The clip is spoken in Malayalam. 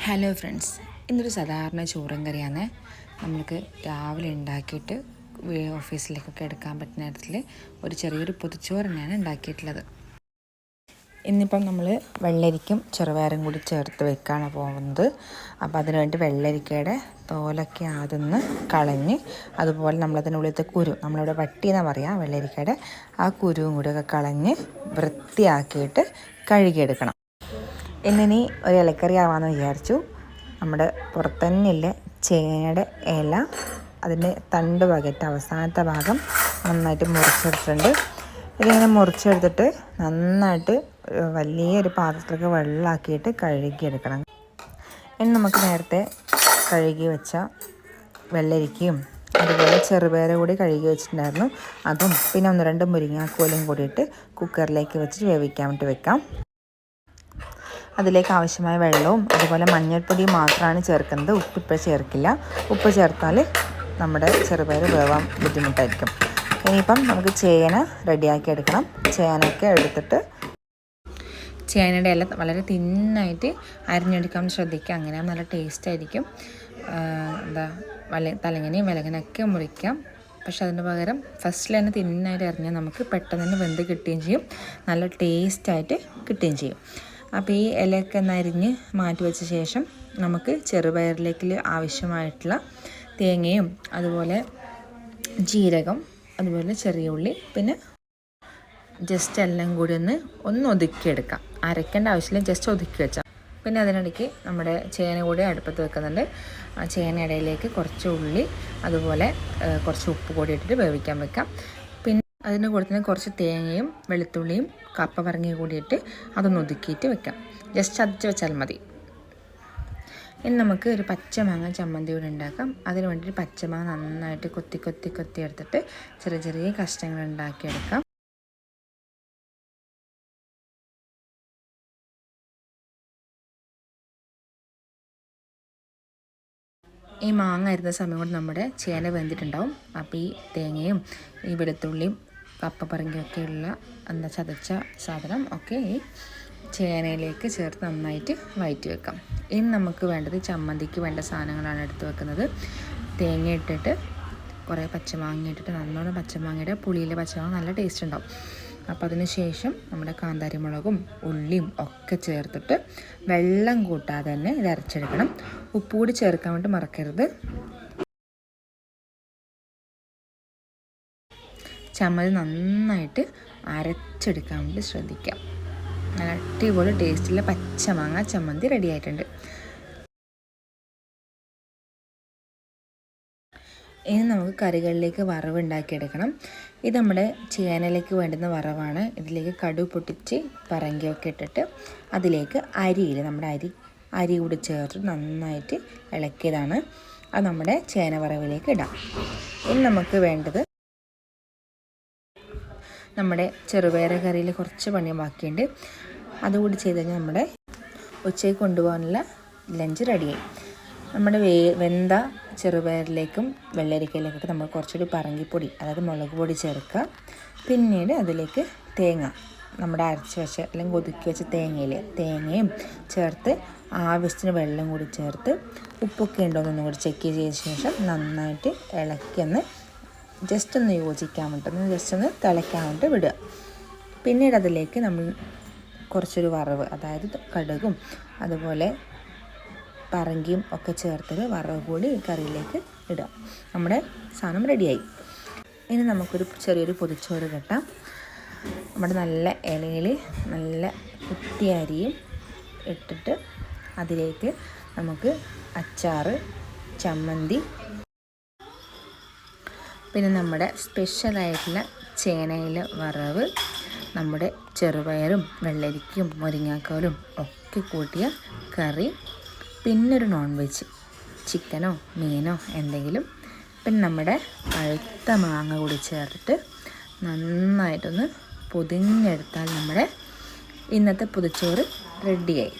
ഹലോ ഫ്രണ്ട്സ്, ഇന്നൊരു സാധാരണ ചോറും കറിയാണ്. നമുക്ക് രാവിലെ ഉണ്ടാക്കിയിട്ട് ഓഫീസിലേക്കൊക്കെ എടുക്കാൻ പറ്റുന്ന തരത്തിൽ ഒരു ചെറിയൊരു പൊതിച്ചോറ് തന്നെയാണ് ഉണ്ടാക്കിയിട്ടുള്ളത്. ഇന്നിപ്പം നമ്മൾ വെള്ളരിക്കും ചെറുപയറും കൂടി ചേർത്ത് വെക്കാണ് പോകുന്നത്. അപ്പോൾ അതിനുവേണ്ടി വെള്ളരിക്കയുടെ തോലൊക്കെ ആദ്യം കളഞ്ഞ്, അതുപോലെ നമ്മളതിനുള്ളിലത്തെ കുരു, നമ്മളിവിടെ വട്ടി എന്നാണ് പറയുക, വെള്ളരിക്കയുടെ ആ കുരുവും കൂടിയൊക്കെ കളഞ്ഞ് വൃത്തിയാക്കിയിട്ട് കഴുകിയെടുക്കണം. ഇന്നിനി ഒരു ഇലക്കറി ആവാമെന്ന് വിചാരിച്ചു. നമ്മുടെ പുറത്തന്നെയില്ലേ ചേനയുടെ ഇല, അതിൻ്റെ തണ്ട് ഭാഗത്ത് അവസാനത്തെ ഭാഗം നന്നായിട്ട് മുറിച്ചെടുത്തിട്ടുണ്ട്. ഇതിങ്ങനെ മുറിച്ചെടുത്തിട്ട് നന്നായിട്ട് വലിയൊരു പാത്രത്തിലേക്ക് വെള്ളമാക്കിയിട്ട് കഴുകിയെടുക്കണം. ഇനി നമുക്ക് നേരത്തെ കഴുകി വെച്ച വെള്ളരിക്കയും അതുപോലെ ചെറുപയർ കൂടി കഴുകി വെച്ചിട്ടുണ്ടായിരുന്നു, അതും പിന്നെ 1-2 മുരിങ്ങാക്കോലും കൂടിയിട്ട് കുക്കറിലേക്ക് വെച്ചിട്ട് വേവിക്കാൻ വേണ്ടി വെക്കാം. അതിലേക്ക് ആവശ്യമായ വെള്ളവും അതുപോലെ മഞ്ഞൾപ്പൊടിയും മാത്രമാണ് ചേർക്കുന്നത്. ഉപ്പിപ്പോൾ ചേർക്കില്ല. ഉപ്പ് ചേർത്താൽ നമ്മുടെ ചെറുപയർ വേവാൻ ബുദ്ധിമുട്ടായിരിക്കും. ഇനിയിപ്പം നമുക്ക് ചേന റെഡിയാക്കി എടുക്കണം. ചേനയൊക്കെ എടുത്തിട്ട് ചേനയുടെ ഇല വളരെ തിന്നായിട്ട് അരിഞ്ഞെടുക്കാൻ ശ്രദ്ധിക്കുക. അങ്ങനെ നല്ല ടേസ്റ്റ് ആയിരിക്കും. തലങ്ങനെയും വിലങ്ങനെയൊക്കെ മുറിക്കാം. പക്ഷെ അതിന് പകരം ഫസ്റ്റിൽ തന്നെ തിന്നായിട്ട് അരിഞ്ഞാൽ നമുക്ക് പെട്ടെന്ന് തന്നെ വെന്ത് കിട്ടുകയും ചെയ്യും, നല്ല ടേസ്റ്റായിട്ട് കിട്ടുകയും ചെയ്യും. അപ്പോൾ ഈ ഇലയൊക്കെ അരിഞ്ഞ് മാറ്റി വെച്ച ശേഷം നമുക്ക് ചെറുപയറിലേക്ക് ആവശ്യമായിട്ടുള്ള തേങ്ങയും അതുപോലെ ജീരകം, അതുപോലെ ചെറിയ ഉള്ളി, പിന്നെ ജസ്റ്റ് എല്ലാം കൂടി ഒന്ന് ഒതുക്കിയെടുക്കാം. അരയ്ക്കേണ്ട ആവശ്യമില്ല, ജസ്റ്റ് ഒതുക്കി വെച്ചാൽ. പിന്നെ അതിനിടയ്ക്ക് നമ്മുടെ ചേന കൂടി അടുപ്പത്ത് വെക്കുന്നുണ്ട്. ആ ചേന ഇടയിലേക്ക് കുറച്ച് ഉള്ളി അതുപോലെ കുറച്ച് ഉപ്പ് കൂടി ഇട്ടിട്ട് വേവിക്കാൻ വെക്കാം. അതിന് കൂടെ കുറച്ച് തേങ്ങയും വെളുത്തുള്ളിയും കപ്പ പറങ്ങിയും കൂടിയിട്ട് അതൊന്ന് ഒതുക്കിയിട്ട് വെക്കാം. ജസ്റ്റ് ചതച്ച് വെച്ചാൽ മതി. ഇനി നമുക്ക് ഒരു പച്ചമാങ്ങ ചമ്മന്തി കൂടി ഉണ്ടാക്കാം. അതിന് വേണ്ടിയിട്ട് പച്ചമാങ്ങ നന്നായിട്ട് കൊത്തി എടുത്തിട്ട് ചെറിയ ചെറിയ കഷ്ണങ്ങൾ ഉണ്ടാക്കിയെടുക്കാം. ഈ മാങ്ങ അരിഞ്ഞ സമയം കൊണ്ട് നമ്മുടെ ചേന വെന്തിട്ടുണ്ടാവും. അപ്പോൾ ഈ തേങ്ങയും ഈ വെളുത്തുള്ളിയും കപ്പ പറങ്കിയൊക്കെയുള്ള ചതച്ച സാധനം ഒക്കെ ഈ ചേനയിലേക്ക് ചേർത്ത് നന്നായിട്ട് വഴറ്റി വെക്കാം. ഇനി നമുക്ക് വേണ്ടത് ചമ്മന്തിക്ക് വേണ്ട സാധനങ്ങളാണ് എടുത്ത് വെക്കുന്നത്. തേങ്ങ ഇട്ടിട്ട് കുറേ പച്ചമാങ്ങ ഇട്ടിട്ട് നല്ലോണം പച്ചമാങ്ങയുടെ പുളിയിലെ പച്ചമാങ്ങ നല്ല ടേസ്റ്റ് ഉണ്ടാവും. അപ്പോൾ അതിന് ശേഷം നമ്മുടെ കാന്താരി മുളകും ഉള്ളിയും ഒക്കെ ചേർത്തിട്ട് വെള്ളം കൂട്ടാതെ തന്നെ ഇത് അരച്ചെടുക്കണം. ഉപ്പ് കൂടി ചേർക്കാൻ വേണ്ടി മറക്കരുത്. ചമ്മന്തി നന്നായിട്ട് അരച്ചെടുക്കാൻ വേണ്ടി ശ്രദ്ധിക്കാം. നല്ല അടിപൊളി ടേസ്റ്റുള്ള പച്ചമാങ്ങ ചമ്മന്തി റെഡി ആയിട്ടുണ്ട്. ഇനി നമുക്ക് കറികളിലേക്ക് വറവ് ഉണ്ടാക്കിയെടുക്കണം. ഇത് നമ്മുടെ ചേനയിലേക്ക് വേണ്ടുന്ന വറവാണ്. ഇതിലേക്ക് കടുക് പൊട്ടിച്ച് പറങ്കിയൊക്കെ ഇട്ടിട്ട് അതിലേക്ക് നമ്മുടെ അരി കൂടി ചേർത്ത് നന്നായിട്ട് ഇളക്കിയതാണ്. അത് നമ്മുടെ ചേന വറവിലേക്ക് ഇടാം. ഇനി നമുക്ക് വേണ്ടത് നമ്മുടെ ചെറുപയർ കറിയിൽ കുറച്ച് പണി ബാക്കിയുണ്ട്. അതുകൂടി ചെയ്ത് കഴിഞ്ഞാൽ നമ്മുടെ ഉച്ചയ്ക്ക് കൊണ്ടുപോകാനുള്ള ലഞ്ച് റെഡിയായി. നമ്മുടെ വെന്ത ചെറുപയറിലേക്കും വെള്ളരിക്കയിലേക്കൊക്കെ നമ്മൾ കുറച്ചുകൂടി പറങ്കിപ്പൊടി, അതായത് മുളക് പൊടി ചേർക്കുക. പിന്നീട് അതിലേക്ക് തേങ്ങ, നമ്മുടെ അരച്ച് വെച്ച അല്ലെങ്കിൽ ഒതുക്കി വെച്ച തേങ്ങയും ചേർത്ത് ആവശ്യത്തിന് വെള്ളം കൂടി ചേർത്ത് ഉപ്പൊക്കെ ഉണ്ടോ എന്നൊന്നും കൂടി ചെക്ക് ചെയ്ത ശേഷം നന്നായിട്ട് ഇളക്കി ജസ്റ്റ് ഒന്ന് യോജിക്കാൻ വേണ്ടി ജസ്റ്റ് ഒന്ന് തിളയ്ക്കാൻ വേണ്ടി വിടുക. പിന്നീട് അതിലേക്ക് നമ്മൾ കുറച്ചൊരു വറവ്, അതായത് കടുകും അതുപോലെ പറങ്കിയും ഒക്കെ ചേർത്തൊരു വറവ് കൂടി കറിയിലേക്ക് ഇടുക. നമ്മുടെ സാധനം റെഡിയായി. ഇനി നമുക്കൊരു ചെറിയൊരു പൊതിച്ചോറ് കെട്ടാം. നമ്മുടെ നല്ല ഇലയിൽ നല്ല കുത്തിയ അരിയും ഇട്ടിട്ട് അതിലേക്ക് നമുക്ക് അച്ചാറ്, ചമ്മന്തി, പിന്നെ നമ്മുടെ സ്പെഷ്യലായിട്ടുള്ള ചേനയില വറവ്, നമ്മുടെ ചെറുപയറും വെള്ളരിക്കും മുരിങ്ങാക്കോലും ഒക്കെ കൂട്ടിയ കറി, പിന്നൊരു നോൺ വെജ് ചിക്കനോ മീനോ എന്തെങ്കിലും, പിന്നെ നമ്മുടെ പഴുത്ത മാങ്ങ കൂടി ചേർത്തിട്ട് നന്നായിട്ടൊന്ന് പൊതിഞ്ഞെടുത്താൽ നമ്മുടെ ഇന്നത്തെ പൊതിച്ചോറ് റെഡിയായി.